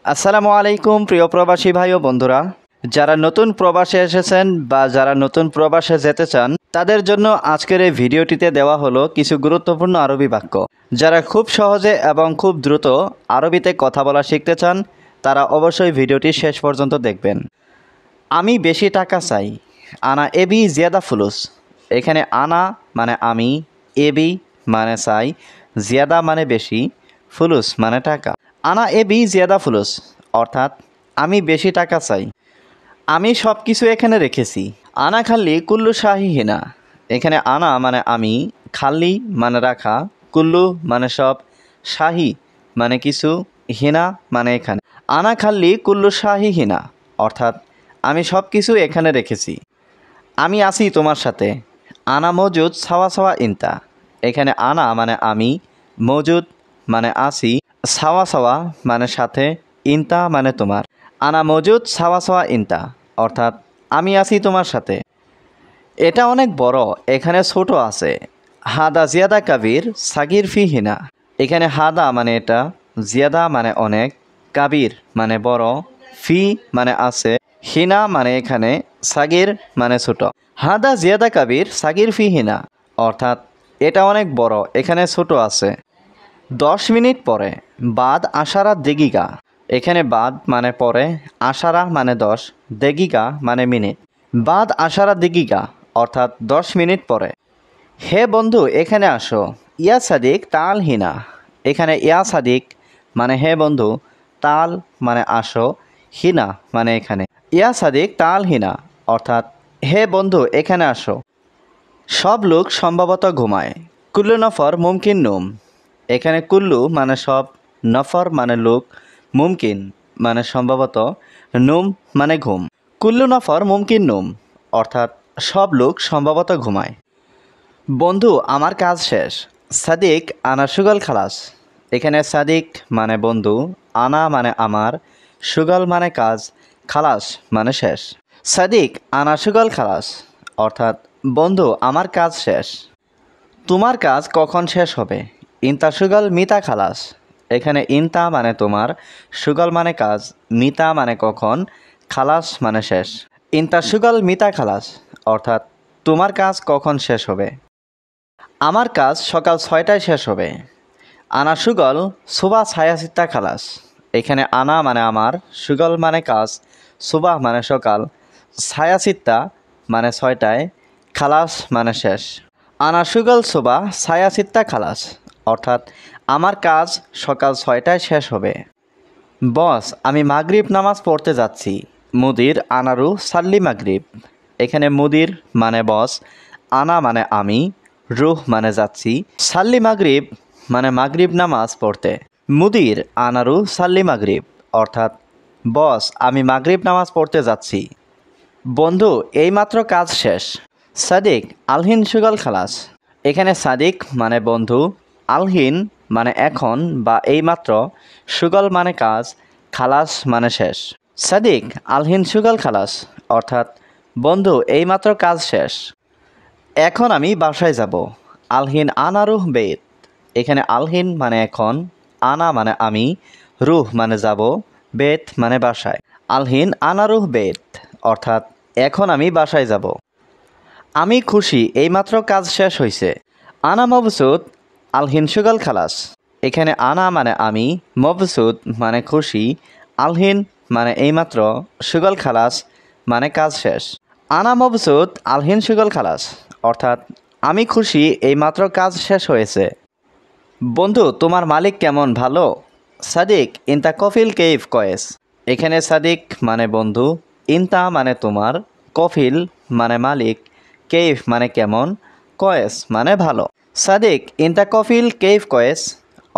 আসসালামু আলাইকুম প্রিয় প্রবাসী ভাই ও বন্ধুরা, যারা নতুন প্রবাসে এসেছেন বা যারা নতুন প্রবাসে যেতে চান তাদের জন্য আজকের এই ভিডিওটিতে দেওয়া হলো কিছু গুরুত্বপূর্ণ আরবি বাক্য। যারা খুব সহজে এবং খুব দ্রুত আরবিতে কথা বলা শিখতে চান তারা অবশ্যই ভিডিওটি শেষ পর্যন্ত দেখবেন। আমি বেশি টাকা চাই, আনা এবি জিয়াদা ফুলুস। এখানে আনা মানে আমি, এবি মানে চাই, জিয়াদা মানে বেশি, ফুলুস মানে টাকা। আনা এবি জিয়াদা ফুলুস অর্থাৎ আমি বেশি টাকা চাই। আমি সব কিছু এখানে রেখেছি। আনা খাল্লি কুল্লু শাহি হিনা। এখানে আনা মানে আমি, খাল্লি মানে রাখা, কুল্লু মানে সব, শাহি মানে কিছু, হিনা মানে এখানে। আনা খাল্লি কুল্লু শাহি হিনা অর্থাৎ আমি সব কিছু এখানে রেখেছি। আমি আছি তোমার সাথে। আনা মজুদ সাওয়া সাওয়া ইনতা। এখানে আনা মানে আমি, মজুদ মানে আছি, সাওয়া সাওয়া মানে সাথে, ইনতা মানে তোমার। আনা মজুদ সাওয়া সাওয়া ইনতা অর্থাৎ আমি আছি তোমার সাথে। এটা অনেক বড়, এখানে ছোট আছে। হাদা জিয়াদা কাবির সাগির ফি হিনা। এখানে হাদা মানে এটা, জিয়াদা মানে অনেক, কাবির মানে বড়, ফি মানে আছে, হিনা মানে এখানে, সাগির মানে ছোট। হাদা জিয়াদা কাবির সাগির ফি হিনা অর্থাৎ এটা অনেক বড়, এখানে ছোট আছে। 10 মিনিট পরে, বাদ আশারা দেগিগা। এখানে বাদ মানে পরে, আশারা মানে 10, দেগিগা মানে মিনিট। বাদ আশারা দেগিগা অর্থাৎ 10 মিনিট পরে। হে বন্ধু এখানে আসো, ইয়া সাদিক তাল হিনা। এখানে ইয়া সাদিক মানে হে বন্ধু, তাল মানে আসো, হিনা মানে এখানে। ইয়া সাদিক তাল হিনা অর্থাৎ হে বন্ধু এখানে আসো। সব লোক সম্ভবত ঘুমায়। কুল্লু নফর মুমকিন নুম। এখানে কুল্লু মানে সব, নফর মানে লোক, মুমকিন মানে সম্ভবত, নুম মানে ঘুম। কুল্লু নফর মুমকিন নুম অর্থাৎ সব লোক সম্ভবত ঘুমায়। বন্ধু আমার কাজ শেষ। সাদিক আনা সুগল খালাস। এখানে সাদিক মানে বন্ধু, আনা মানে আমার, সুগল মানে কাজ, খালাস মানে শেষ। সাদিক আনা সুগল খালাস অর্থাৎ বন্ধু আমার কাজ শেষ। তোমার কাজ কখন শেষ হবে? ইনতা সুগল মিতা খালাস। এখানে ইনতা মানে তোমার, সুগল মানে কাজ, মিতা মানে কখন, খালাস মানে শেষ। ইনতা সুগল মিতা খালাস অর্থাৎ তোমার কাজ কখন শেষ হবে? আমার কাজ সকাল 6টায় শেষ হবে। আনা সুগল সুবা ছায়াসিত্তা খালাস। এখানে আনা মানে আমার, সুগল মানে কাজ, সুবাহ মানে সকাল, ছায়াসিত্তা মানে 6টায়, খালাস মানে শেষ। আনা সুগল সুবা ছায়াসিত্তা খালাস অর্থাৎ আমার কাজ সকাল 6টায় শেষ হবে। বস আমি মাগরিব নামাজ পড়তে যাচ্ছি। মুদির আনারু সাল্লি মাগরিব। এখানে মুদির মানে বস, আনা মানে আমি, রুহ মানে যাচ্ছি, সাল্লি মাগরিব মানে মাগরিব নামাজ পড়তে। মুদির আনারু সাল্লি মাগরিব অর্থাৎ বস আমি মাগরিব নামাজ পড়তে যাচ্ছি। বন্ধু এইমাত্র কাজ শেষ। সাদিক আলহিন সুগল খালাস। এখানে সাদিক মানে বন্ধু, আলহিন মানে এখন বা এইমাত্র, সুগল মানে কাজ, খালাস মানে শেষ। সাদিক আলহিন সুগল খালাস অর্থাৎ বন্ধু এইমাত্র কাজ শেষ। এখন আমি বাসায় যাব। আলহিন আনা রুহ বেত। এখানে আলহিন মানে এখন, আনা মানে আমি, রুহ মানে যাব, বেত মানে বাসায়। আলহিন আনা রুহ বেত অর্থাৎ এখন আমি বাসায় যাব। আমি খুশি এইমাত্র কাজ শেষ হয়েছে। আনা মবসুদ আলহিন সুগল খালাস। এখানে আনা মানে আমি, মবসুদ মানে খুশি, আলহিন মানে এইমাত্র, সুগল খালাস মানে কাজ শেষ। আনা মবসুদ আলহিন সুগল খালাস অর্থাৎ আমি খুশি এইমাত্র কাজ শেষ হয়েছে। বন্ধু তোমার মালিক কেমন, ভালো? সাদিক ইনতা কফিল কেইফ কয়েস। এখানে সাদিক মানে বন্ধু, ইনতা মানে তোমার, কফিল মানে মালিক, কেইফ মানে কেমন, কয়েস মানে ভালো। সাদিক ইনতা কফিল কেইফ কয়েস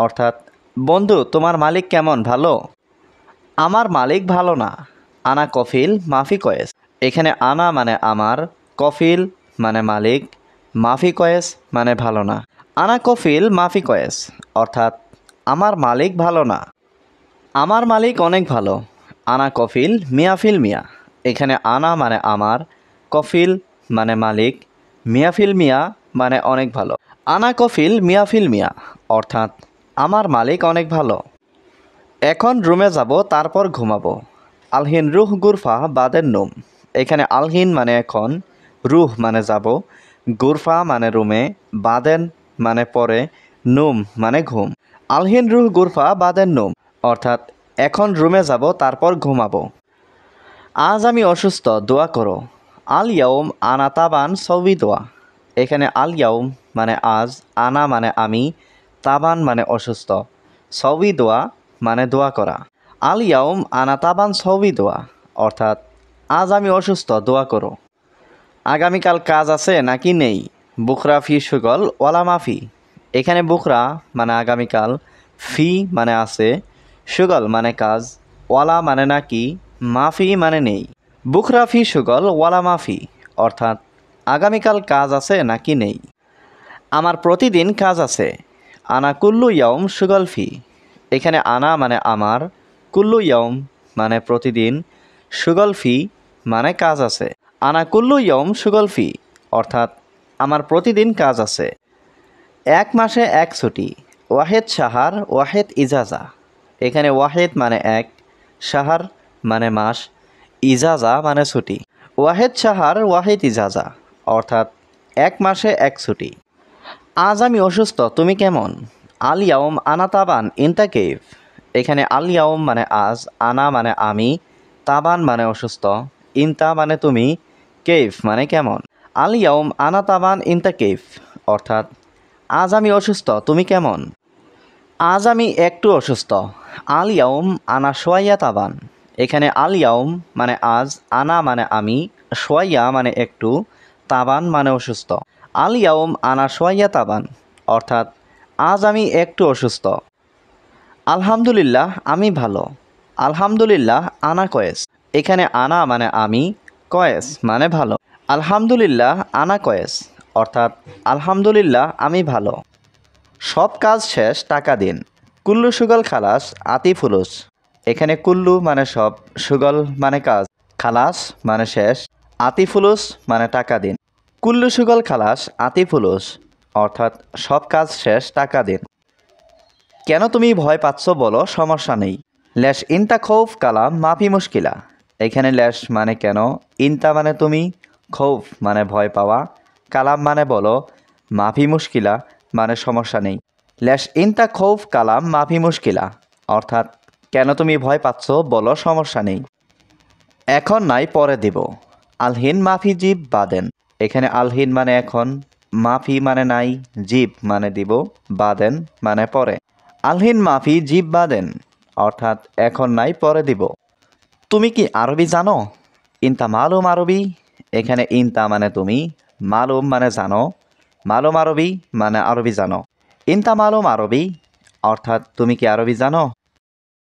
অর্থাৎ বন্ধু তোমার মালিক কেমন, ভালো? আমার মালিক ভালো না। আনা কফিল মাফি কয়েস। এখানে আনা মানে আমার, কফিল মানে মালিক, মাফি কয়েস মানে ভালো না। আনা কফিল মাফি কয়েস অর্থাৎ আমার মালিক ভালো না। আমার মালিক অনেক ভালো। আনা কফিল মিয়াফিল মিয়া। এখানে আনা মানে আমার, কফিল মানে মালিক, মিয়াফিল মিয়া মানে অনেক ভালো। আনা কফিল মিয়াফিল মিয়া অর্থাৎ আমার মালিক অনেক ভালো। এখন রুমে যাব তারপর ঘুমাবো। আলহিন রুহ গুরফা বাদের নুম। এখানে আলহিন মানে এখন, রুহ মানে যাব, গুরফা মানে রুমে, বাদেন মানে পরে, নুম মানে ঘুম। আলহিন রুহ গুরফা বাদের নুম অর্থাৎ এখন রুমে যাব তারপর ঘুমাবো। আজ আমি অসুস্থ, দোয়া করো। আল ইয়াউম আনা তাবান সৌবি দোয়া। এখানে আল ইয়াউম মানে আজ, আনা মানে আমি, তাবান মানে অসুস্থ, সৌবি দোয়া মানে দোয়া করা। আল ইয়াউম আনা তাবান সৌবি দোয়া অর্থাৎ আজ আমি অসুস্থ, দোয়া করো। আগামীকাল কাজ আছে নাকি নেই? বুকরা ফি সুগল ওয়ালা মাফি। এখানে বুকরা মানে আগামীকাল, ফি মানে আছে, সুগল মানে কাজ, ওয়ালা মানে নাকি, মাফি মানে নেই। বুকরা ফি সুগল ওয়ালা মাফি অর্থাৎ আগামীকাল কাজ আছে নাকি নেই। আমার প্রতিদিন কাজ আছে। আনা কুল্লু ইয়াউম সুগল ফি। এখানে আনা মানে আমার, কুল্লু ইয়াউম মানে প্রতিদিন, সুগল ফি মানে কাজ আছে। আনা কুল্লু ইয়াউম সুগল ফি অর্থাৎ আমার প্রতিদিন কাজ আছে। এক মাসে এক ছুটি। ওয়াহেদ সাহার ওয়াহেদ ইজাজা। এখানে ওয়াহেদ মানে এক, সাহার মানে মাস, ইজাজা মানে ছুটি। ওয়াহেদ সাহার ওয়াহেদ ইজাজা অর্থাৎ এক মাসে এক ছুটি। আজ আমি অসুস্থ, তুমি কেমন? আল ইয়াউম আনা তাবান ইনতা কেফ। এখানে আল ইয়াউম মানে আজ, আনা মানে আমি, তাবান মানে অসুস্থ, ইনতা মানে তুমি, কেফ মানে কেমন। আল ইয়াউম আনা তাবান ইনতা কেফ অর্থাৎ আজ আমি অসুস্থ, তুমি কেমন? আজ আমি একটু অসুস্থ। আল ইয়াউম আনা সোয়াইয়া তাবান। এখানে আল ইয়াউম মানে আজ, আনা মানে আমি, সোয়াইয়া মানে একটু, তাবান মানে অসুস্থ। আল ইয়াউম আনা সোয়াইয়া তাবান অর্থাৎ আজ আমি একটু অসুস্থ। আলহামদুলিল্লাহ আমি ভালো। আলহামদুলিল্লাহ আনা কয়েস। এখানে আনা মানে আমি, কয়েস মানে ভালো। আলহামদুলিল্লাহ আনা কয়েস অর্থাৎ আলহামদুলিল্লাহ আমি ভালো। সব কাজ শেষ, টাকা দিন। কুল্লু সুগল খালাস আতি ফুলুস। এখানে কুল্লু মানে সব, সুগল মানে কাজ, খালাস মানে শেষ, আতি ফুলুস মানে টাকা দিন। কুল্লু সুগল খালাস আতি ফুলুস অর্থাৎ সব কাজ শেষ, টাকা দিন। কেন তুমি ভয় পাচ্ছ বলো, সমস্যা নেই। লেশ ইনতা খৌফ কালাম মাফি মুশকিলা। এখানে লেশ মানে কেন, ইনতা মানে তুমি, খৌফ মানে ভয় পাওয়া, কালাম মানে বলো, মাফি মুশকিলা মানে সমস্যা নেই। লেশ ইনতা খৌফ কালাম মাফি মুশকিলা অর্থাৎ কেন তুমি ভয় পাচ্ছ বলো, সমস্যা নেই। এখন নাই পরে দিব। আলহিন মাফি জিব বাদেন। এখানে আলহিন মানে এখন, মাফি মানে নাই, জিব মানে দিব, বাদেন মানে পরে। আলহিন মাফি জিব বাদেন অর্থাৎ এখন নাই পরে দিব। তুমি কি আরবি জানো? ইনতা মালুম আরবি। এখানে ইনতা মানে তুমি, মালুম মানে জানো, মালুম আরবি মানে আরবি জানো। ইনতা মালুম আরবি অর্থাৎ তুমি কি আরবি জানো?